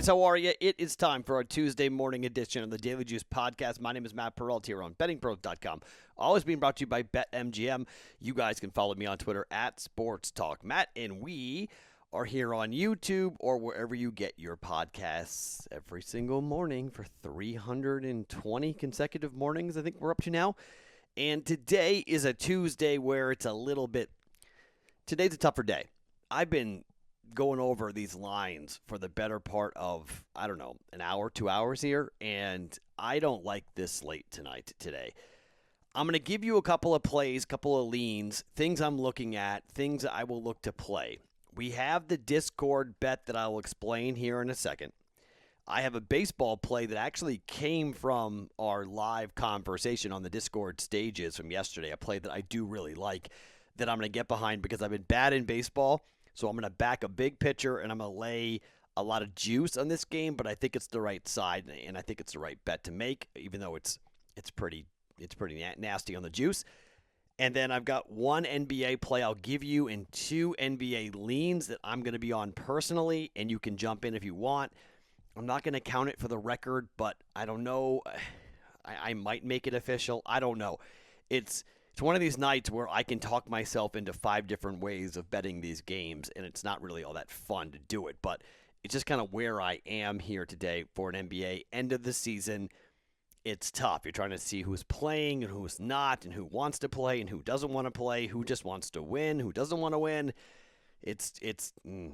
guys, how are you? It is time for our Tuesday morning edition of the Daily Juice podcast. My name is Matt Peralt here on BettingPros.com. Always being brought to you by BetMGM. You guys can follow me on Twitter at SportsTalkMatt, and we are here on YouTube or wherever you get your podcasts every single morning for 320 consecutive mornings, I think we're up to now. And today is a Tuesday where it's today's a tougher day. I've been going over these lines for the better part of, an hour, 2 hours here, and I don't like this late today. I'm going to give you a couple of plays, couple of leans, things I'm looking at, things I will look to play. We have the Discord bet that I will explain here in a second. I have a baseball play that actually came from our live conversation on the Discord stages from yesterday, a play that I do really like that I'm going to get behind because I've been bad in baseball. So I'm going to back a big pitcher, and I'm going to lay a lot of juice on this game, but I think it's the right side, and I think it's the right bet to make, even though it's pretty nasty on the juice. And then I've got one NBA play I'll give you and two NBA leans that I'm going to be on personally, and you can jump in if you want. I'm not going to count it for the record, but I don't know. I might make it official. I don't know. It's one of these nights where I can talk myself into 5 different ways of betting these games, and it's not really all that fun to do it, but it's just kind of where I am here today for an NBA end of the season. It's tough. You're trying to see who's playing and who's not, and who wants to play and who doesn't want to play, who just wants to win, who doesn't want to win. It's a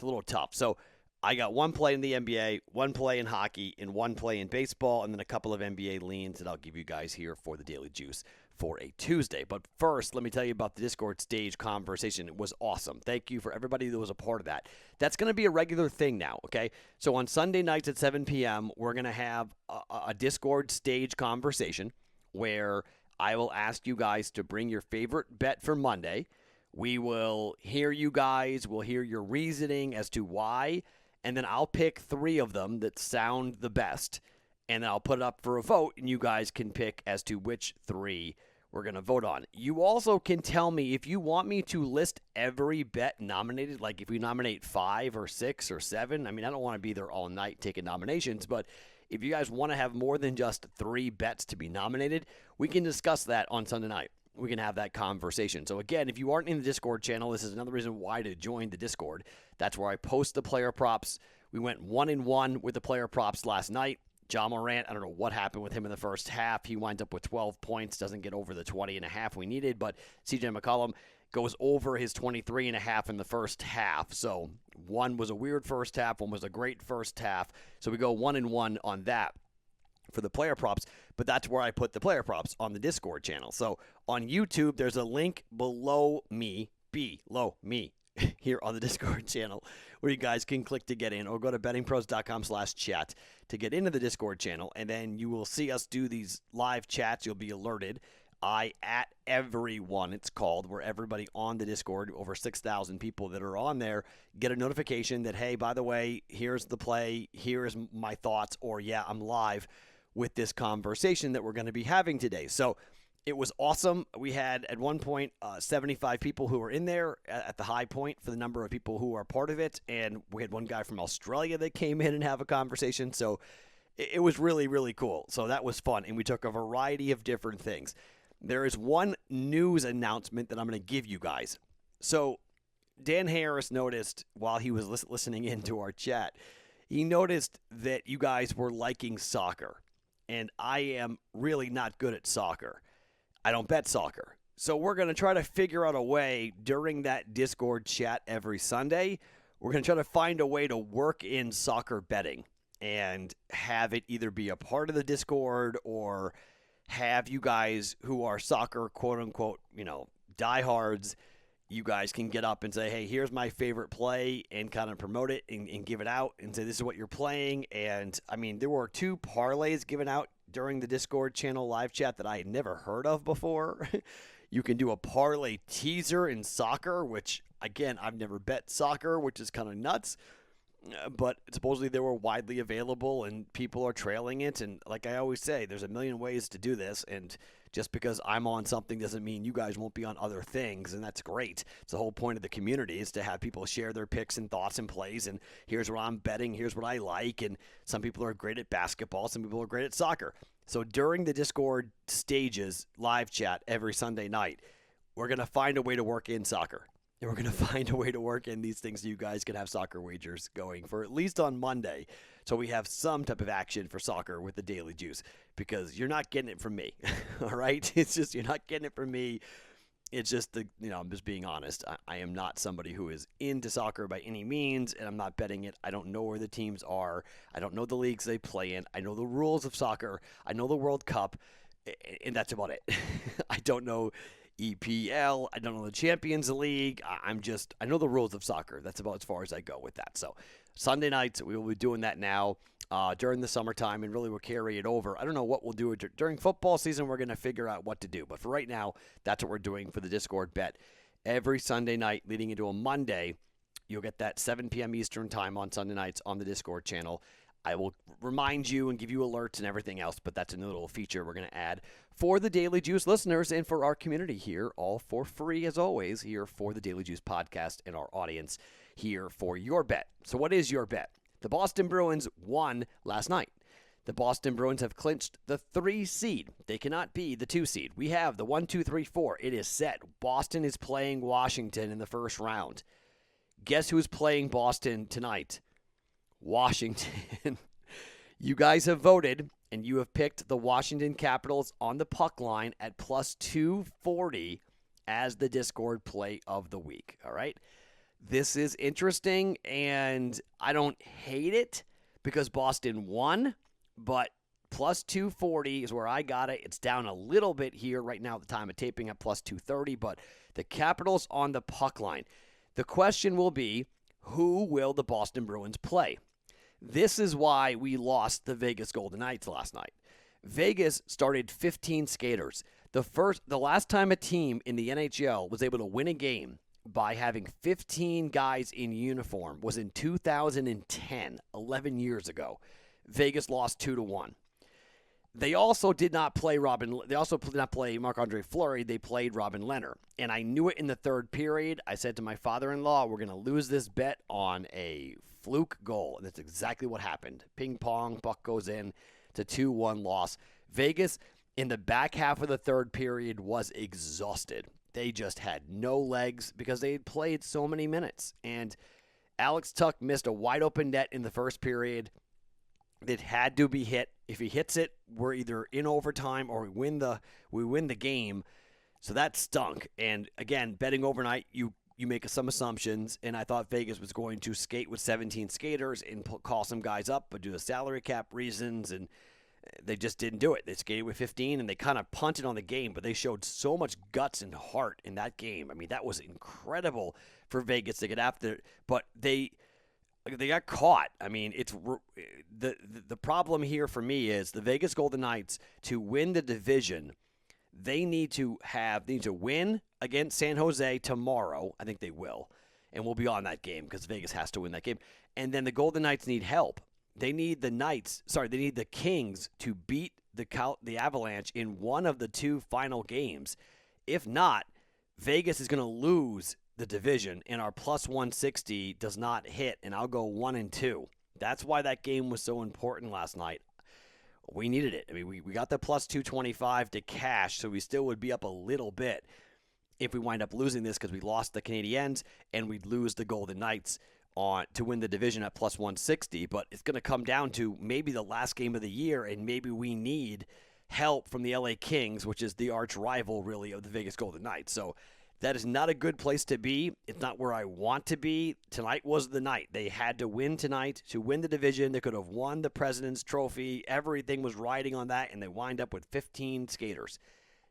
little tough. So I got one play in the NBA, one play in hockey, and one play in baseball, and then a couple of NBA leans that I'll give you guys here for the Daily Juice for a Tuesday. But first, let me tell you about the Discord stage conversation. It was awesome. Thank you for everybody that was a part of that. That's going to be a regular thing now, okay? So on Sunday nights at 7 p.m., we're going to have a Discord stage conversation where I will ask you guys to bring your favorite bet for Monday. We will hear you guys. We'll hear your reasoning as to why, and then I'll pick 3 of them that sound the best, and I'll put it up for a vote, and you guys can pick as to which 3 we're going to vote on. You also can tell me if you want me to list every bet nominated, like if we nominate 5 or 6 or 7. I mean, I don't want to be there all night taking nominations, but if you guys want to have more than just 3 bets to be nominated, we can discuss that on Sunday night. We can have that conversation. So again, if you aren't in the Discord channel, this is another reason why to join the Discord. That's where I post the player props. We went 1-1 with the player props last night. Ja Morant, I don't know what happened with him in the first half. He winds up with 12 points, doesn't get over the 20.5 we needed, but CJ McCollum goes over his 23.5 in the first half. So one was a weird first half, one was a great first half. So we go 1-1 on that for the player props, but that's where I put the player props on the Discord channel. So on YouTube, there's a link below me here on the Discord channel where you guys can click to get in, or go to bettingpros.com/chat to get into the Discord channel, and then you will see us do these live chats. You'll be alerted. I at everyone, it's called, where everybody on the Discord, over 6,000 people that are on there, get a notification that, hey, by the way, here's the play, here's my thoughts, or yeah, I'm live with this conversation that we're going to be having today. So it was awesome. We had, at one point, 75 people who were in there at the high point for the number of people who are part of it, and we had one guy from Australia that came in and have a conversation. So it was really, really cool. So that was fun, and we took a variety of different things. There is one news announcement that I'm going to give you guys. So Dan Harris noticed while he was listening into our chat, he noticed that you guys were liking soccer, and I am really not good at soccer. I don't bet soccer. So we're going to try to figure out a way during that Discord chat every Sunday. We're going to try to find a way to work in soccer betting and have it either be a part of the Discord or have you guys who are soccer, quote unquote, diehards, you guys can get up and say, hey, here's my favorite play, and kind of promote it and give it out and say, this is what you're playing. And I mean, there were 2 parlays given out during the Discord channel live chat that I had never heard of before. You can do a parlay teaser in soccer, which, again, I've never bet soccer, which is kind of nuts. but supposedly they were widely available and people are trailing it. And like I always say, there's a million ways to do this. And just because I'm on something doesn't mean you guys won't be on other things. And that's great. It's the whole point of the community is to have people share their picks and thoughts and plays. And here's where I'm betting. Here's what I like. And some people are great at basketball. Some people are great at soccer. So during the Discord stages live chat every Sunday night, we're going to find a way to work in soccer. And we're going to find a way to work in these things so you guys can have soccer wagers going for at least on Monday. So we have some type of action for soccer with the Daily Juice because you're not getting it from me. All right? It's just you're not getting it from me. It's just, I'm just being honest. I am not somebody who is into soccer by any means, and I'm not betting it. I don't know where the teams are. I don't know the leagues they play in. I know the rules of soccer. I know the World Cup, and that's about it. I don't know EPL. I don't know the Champions League. I know the rules of soccer. That's about as far as I go with that. So Sunday nights, we will be doing that now during the summertime, and really we'll carry it over. I don't know what we'll do during football season. We're going to figure out what to do. But for right now, that's what we're doing for the Discord bet. Every Sunday night leading into a Monday, you'll get that 7 p.m. Eastern time on Sunday nights on the Discord channel. I will remind you and give you alerts and everything else, but that's a new little feature we're going to add for the Daily Juice listeners and for our community here, all for free as always, here for the Daily Juice podcast and our audience here for your bet. So what is your bet? The Boston Bruins won last night. The Boston Bruins have clinched the 3 seed. They cannot be the 2 seed. We have the 1, 2, 3, 4. It is set. Boston is playing Washington in the first round. Guess who's playing Boston tonight? Washington. You guys have voted, and you have picked the Washington Capitals on the puck line at plus 240 as the Discord play of the week. All right? This is interesting, and I don't hate it because Boston won, but plus 240 is where I got it. It's down a little bit here right now at the time of taping at plus 230, but the Capitals on the puck line. The question will be, who will the Boston Bruins play? This is why we lost the Vegas Golden Knights last night. Vegas started 15 skaters. The last time a team in the NHL was able to win a game by having 15 guys in uniform was in 2010, 11 years ago. Vegas lost 2-1. They also did not play Marc-Andre Fleury. They played Robin Lehner. And I knew it in the third period. I said to my father-in-law, we're going to lose this bet on a fluke goal. And that's exactly what happened. Ping pong, puck goes in. It's a 2-1 loss. Vegas, in the back half of the third period, was exhausted. They just had no legs because they had played so many minutes. And Alex Tuch missed a wide-open net in the first period. It had to be hit. If he hits it, we're either in overtime or we win the game. So that stunk. And again, betting overnight, you make some assumptions, and I thought Vegas was going to skate with 17 skaters and call some guys up, but due to salary cap reasons, and they just didn't do it. They skated with 15, and they kind of punted on the game, but they showed so much guts and heart in that game. I mean, that was incredible for Vegas to get after it, but they got caught. I mean, it's the problem here for me is the Vegas Golden Knights, to win the division, they need to win against San Jose tomorrow. I think they will, and we'll be on that game because Vegas has to win that game. And then the Golden Knights need help. They need the Kings to beat the Avalanche in one of the 2 final games. If not, Vegas is going to lose the division, and our plus 160 does not hit, and I'll go 1-2. That's why that game was so important last night. We needed it. I mean, we got the plus 225 to cash, so we still would be up a little bit if we wind up losing this because we lost the Canadiens, and we'd lose the Golden Knights to win the division at plus 160. But it's going to come down to maybe the last game of the year, and maybe we need help from the LA Kings, which is the arch rival, really, of the Vegas Golden Knights. So that is not a good place to be. It's not where I want to be. Tonight was the night. They had to win tonight to win the division. They could have won the President's Trophy. Everything was riding on that, and they wind up with 15 skaters.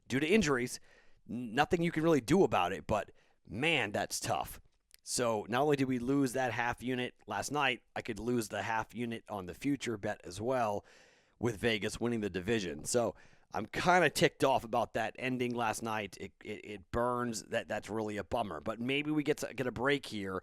Due to injuries, nothing you can really do about it, but man, that's tough. So not only did we lose that half unit last night, I could lose the half unit on the future bet as well with Vegas winning the division. So I'm kind of ticked off about that ending last night. It burns. That's really a bummer. But maybe we get a break here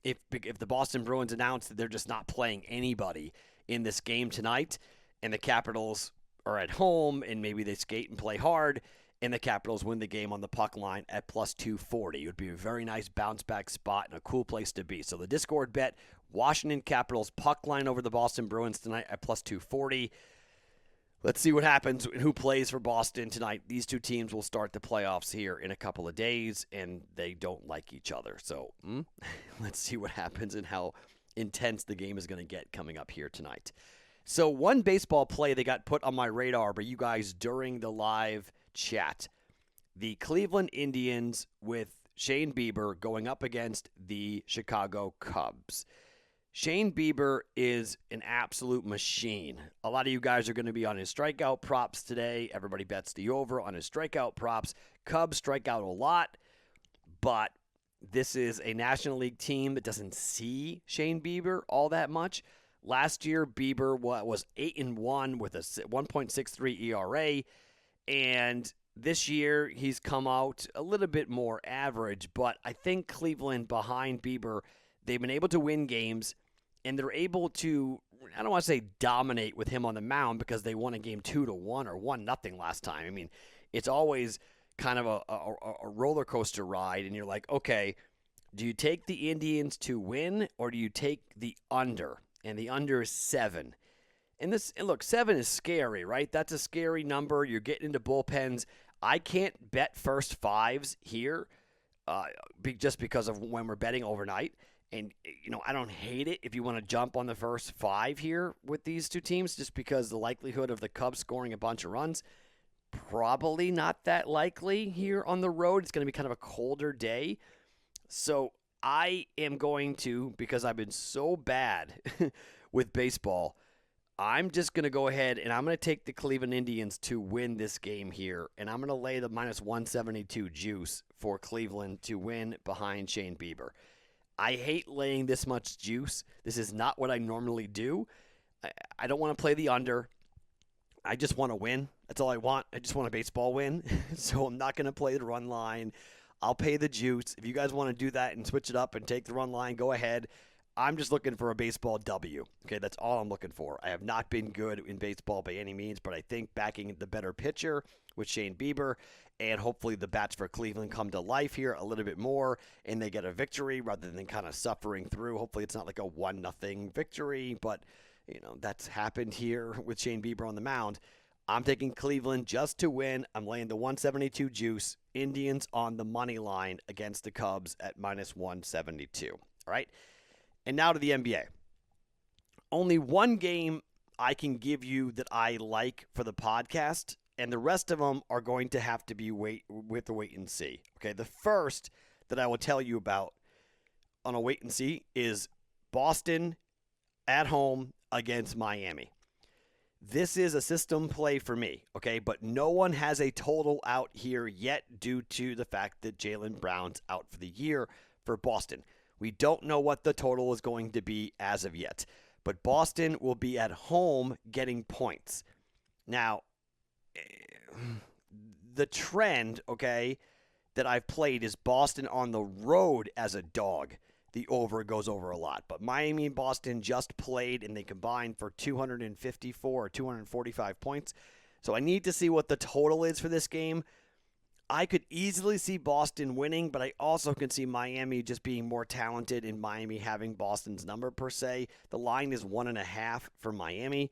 if the Boston Bruins announce that they're just not playing anybody in this game tonight, and the Capitals are at home, and maybe they skate and play hard, and the Capitals win the game on the puck line at plus 240. It would be a very nice bounce-back spot and a cool place to be. So the Discord bet, Washington Capitals puck line over the Boston Bruins tonight at plus 240. Let's see what happens and who plays for Boston tonight. These two teams will start the playoffs here in a couple of days, and they don't like each other. So let's see what happens and how intense the game is going to get coming up here tonight. So one baseball play that got put on my radar by you guys during the live chat. The Cleveland Indians with Shane Bieber going up against the Chicago Cubs. Shane Bieber is an absolute machine. A lot of you guys are going to be on his strikeout props today. Everybody bets the over on his strikeout props. Cubs strike out a lot, but this is a National League team that doesn't see Shane Bieber all that much. Last year, Bieber was 8-1 with a 1.63 ERA, and this year he's come out a little bit more average, but I think Cleveland behind Bieber, they've been able to win games. And they're able to, I don't want to say dominate with him on the mound because they won a game 2-1 or 1-0 last time. I mean, it's always kind of a roller coaster ride. And you're like, okay, do you take the Indians to win or do you take the under? And the under is 7. And look, 7 is scary, right? That's a scary number. You're getting into bullpens. I can't bet first fives here just because of when we're betting overnight. And, I don't hate it if you want to jump on the first 5 here with these two teams just because the likelihood of the Cubs scoring a bunch of runs, probably not that likely here on the road. It's going to be kind of a colder day. So I am going to, because I've been so bad with baseball, I'm just going to go ahead and I'm going to take the Cleveland Indians to win this game here. And I'm going to lay the minus 172 juice for Cleveland to win behind Shane Bieber. I hate laying this much juice. This is not what I normally do. I don't want to play the under. I just want to win. That's all I want. I just want a baseball win. So I'm not going to play the run line. I'll pay the juice. If you guys want to do that and switch it up and take the run line, go ahead. I'm just looking for a baseball W. Okay, that's all I'm looking for. I have not been good in baseball by any means, but I think backing the better pitcher with Shane Bieber, and hopefully the bats for Cleveland come to life here a little bit more, and they get a victory rather than kind of suffering through. Hopefully it's not like a 1-0 victory, but that's happened here with Shane Bieber on the mound. I'm taking Cleveland just to win. I'm laying the 172 juice. Indians on the money line against the Cubs at minus 172. All right? And now to the NBA. Only one game I can give you that I like for the podcast, and the rest of them are going to have to be wait and see. Okay, the first that I will tell you about on a wait and see is Boston at home against Miami. This is a system play for me, okay? But no one has a total out here yet due to the fact that Jaylen Brown's out for the year for Boston. We don't know what the total is going to be as of yet. But Boston will be at home getting points. Now, the trend, okay, that I've played is Boston on the road as a dog. The over goes over a lot. But Miami and Boston just played, and they combined for 254 or 245 points. So I need to see what the total is for this game. I could easily see Boston winning, but I also can see Miami just being more talented and Miami having Boston's number per se. The line is 1.5 for Miami.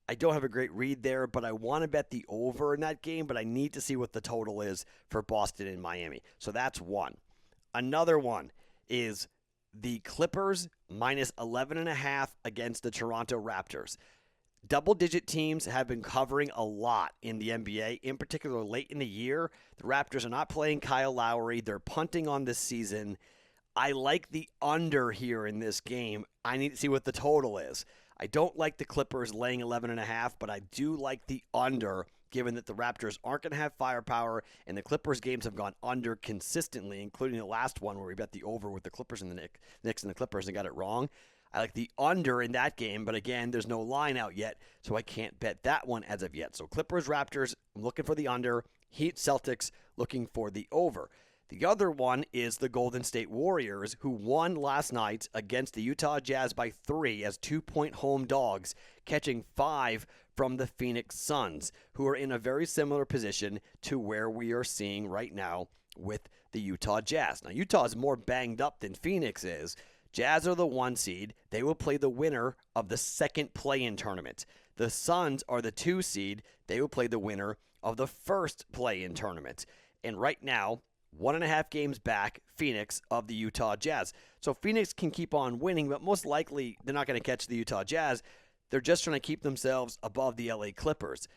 I don't have a great read there, but I want to bet the over in that game, but I need to see what the total is for Boston and Miami. So that's one. Another one is the Clippers minus 11.5 against the Toronto Raptors. Double-digit teams have been covering a lot in the NBA, in particular late in the year. The Raptors are not playing Kyle Lowry. They're punting on this season. I like the under here in this game. I need to see what the total is. I don't like the Clippers laying 11.5, but I do like the under, given that the Raptors aren't going to have firepower, and the Clippers games have gone under consistently, including the last one where we bet the over with the Clippers and the Knicks and the Clippers and got it wrong. I like the under in that game, but again, there's no line out yet, so I can't bet that one as of yet. So Clippers, Raptors, I'm looking for the under. Heat, Celtics, looking for the over. The other one is the Golden State Warriors, who won last night against the Utah Jazz by 3 as 2-point home dogs, catching 5 from the Phoenix Suns, who are in a very similar position to where we are seeing right now with the Utah Jazz. Now, Utah is more banged up than Phoenix is. Jazz are the 1 seed. They will play the winner of the second play-in tournament. The Suns are the 2 seed. They will play the winner of the first play-in tournament. And right now, 1.5 games back, Phoenix of the Utah Jazz. So Phoenix can keep on winning, but most likely they're not going to catch the Utah Jazz. They're just trying to keep themselves above the LA Clippers.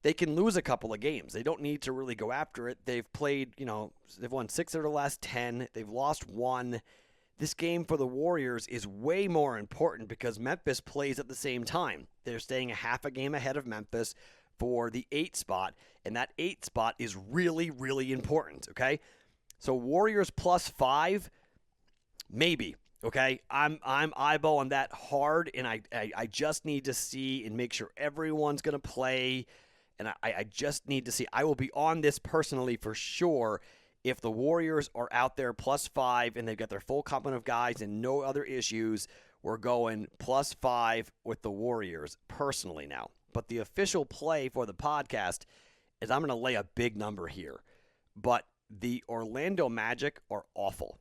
They can lose a couple of games. They don't need to really go after it. They've played, they've won 6 of their last 10. They've lost 1. This game for the Warriors is way more important because Memphis plays at the same time. They're staying a half a game ahead of Memphis for the 8 spot, and that 8 spot is really, really important, okay? So Warriors +5, maybe, okay? I'm eyeballing that hard, and I just need to see and make sure everyone's going to play, and I just need to see. I will be on this personally for sure if the Warriors are out there +5 and they've got their full complement of guys and no other issues. We're going +5 with the Warriors personally now. But the official play for the podcast is I'm going to lay a big number here. But the Orlando Magic are awful.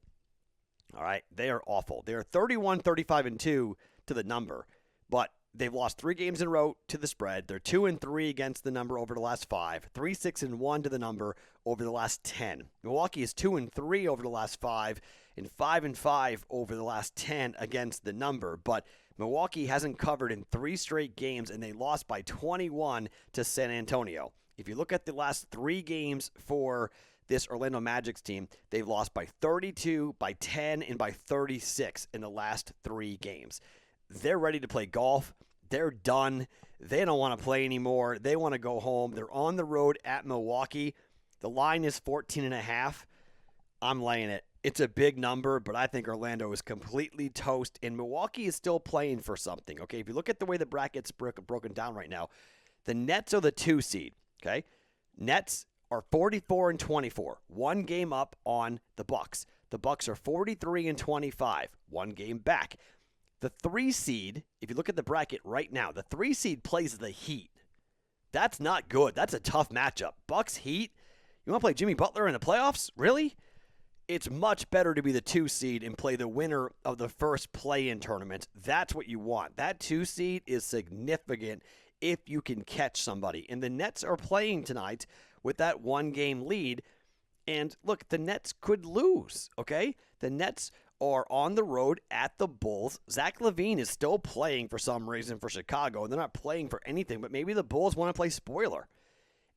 All right? They are awful. They are 31-35-2 to the number, but they've lost 3 games in a row to the spread. They're 2-3 against the number over the last 5, 3-6-1 to the number over the last 10. Milwaukee is 2-3 over the last 5 and 5-5 over the last 10 against the number, but Milwaukee hasn't covered in 3 straight games, and they lost by 21 to San Antonio. If you look at the last 3 games for this Orlando Magic's team, they've lost by 32, by 10, and by 36 in the last 3 games. They're ready to play golf. They're done. They don't want to play anymore. They want to go home. They're on the road at Milwaukee. The line is 14.5. I'm laying it. It's a big number, but I think Orlando is completely toast, and Milwaukee is still playing for something. Okay, if you look at the way the bracket's broken down right now, the Nets are the 2 seed. Okay, Nets are 44-24, 1 game up on the Bucks. The Bucks are 43-25, 1 game back. The 3 seed, if you look at the bracket right now, the 3 seed plays the Heat. That's not good. That's a tough matchup. Bucks Heat. You want to play Jimmy Butler in the playoffs? Really? It's much better to be the 2 seed and play the winner of the first play-in tournament. That's what you want. That 2 seed is significant if you can catch somebody. And the Nets are playing tonight with that 1-game lead. And look, the Nets could lose, okay? The Nets are on the road at the Bulls. Zach LaVine is still playing for some reason for Chicago. And they're not playing for anything, but maybe the Bulls want to play spoiler.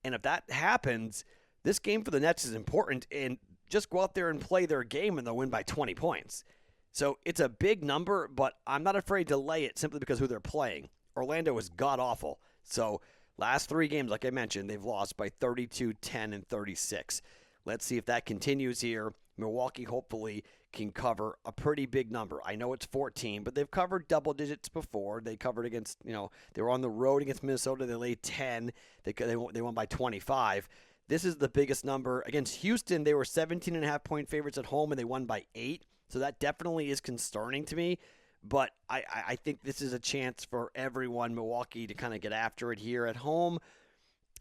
And if that happens, this game for the Nets is important. And just go out there and play their game and they'll win by 20 points. So it's a big number, but I'm not afraid to lay it simply because who they're playing. Orlando is god-awful. So last 3 games, like I mentioned, they've lost by 32, 10, and 36. Let's see if that continues here. Milwaukee hopefully can cover a pretty big number. I know it's 14, but they've covered double digits before. They covered against, they were on the road against Minnesota. They laid 10. They won by 25. This is the biggest number. Against Houston, they were 17.5-point favorites at home, and they won by 8. So that definitely is concerning to me. But I think this is a chance for everyone, Milwaukee, to kind of get after it here at home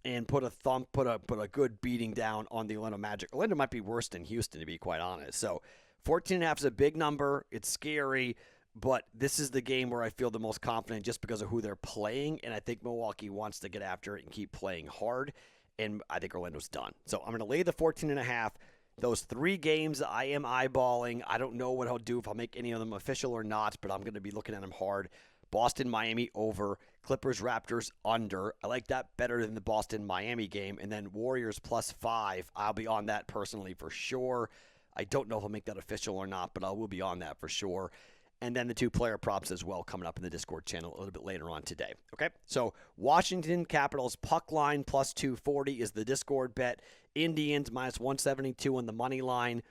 and put a good beating down on the Orlando Magic. Orlando might be worse than Houston, to be quite honest. So 14.5 is a big number. It's scary, but this is the game where I feel the most confident just because of who they're playing, and I think Milwaukee wants to get after it and keep playing hard, and I think Orlando's done. So I'm going to lay the 14.5. Those 3 games I am eyeballing. I don't know what I'll do, if I'll make any of them official or not, but I'm going to be looking at them hard. Boston, Miami over. Clippers, Raptors under. I like that better than the Boston-Miami game. And then Warriors +5. I'll be on that personally for sure. I don't know if I'll make that official or not, but I will be on that for sure. And then the 2 player props as well coming up in the Discord channel a little bit later on today. Okay, so Washington Capitals puck line +240 is the Discord bet. Indians -172 on the money line.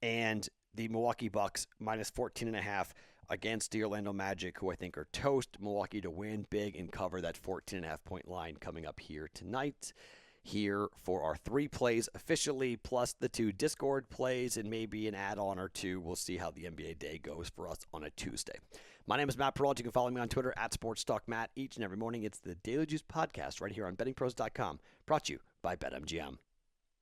And the Milwaukee Bucks -14.5 against the Orlando Magic, who I think are toast. Milwaukee to win big and cover that 14.5-point line coming up here tonight. here for our 3 plays officially, plus the 2 Discord plays and maybe an add-on or 2. We'll see how the NBA day goes for us on a Tuesday. My name is Matt Peralta. You can follow me on Twitter at SportsTalkMatt. Each and every morning, it's the Daily Juice Podcast right here on BettingPros.com, brought to you by BetMGM.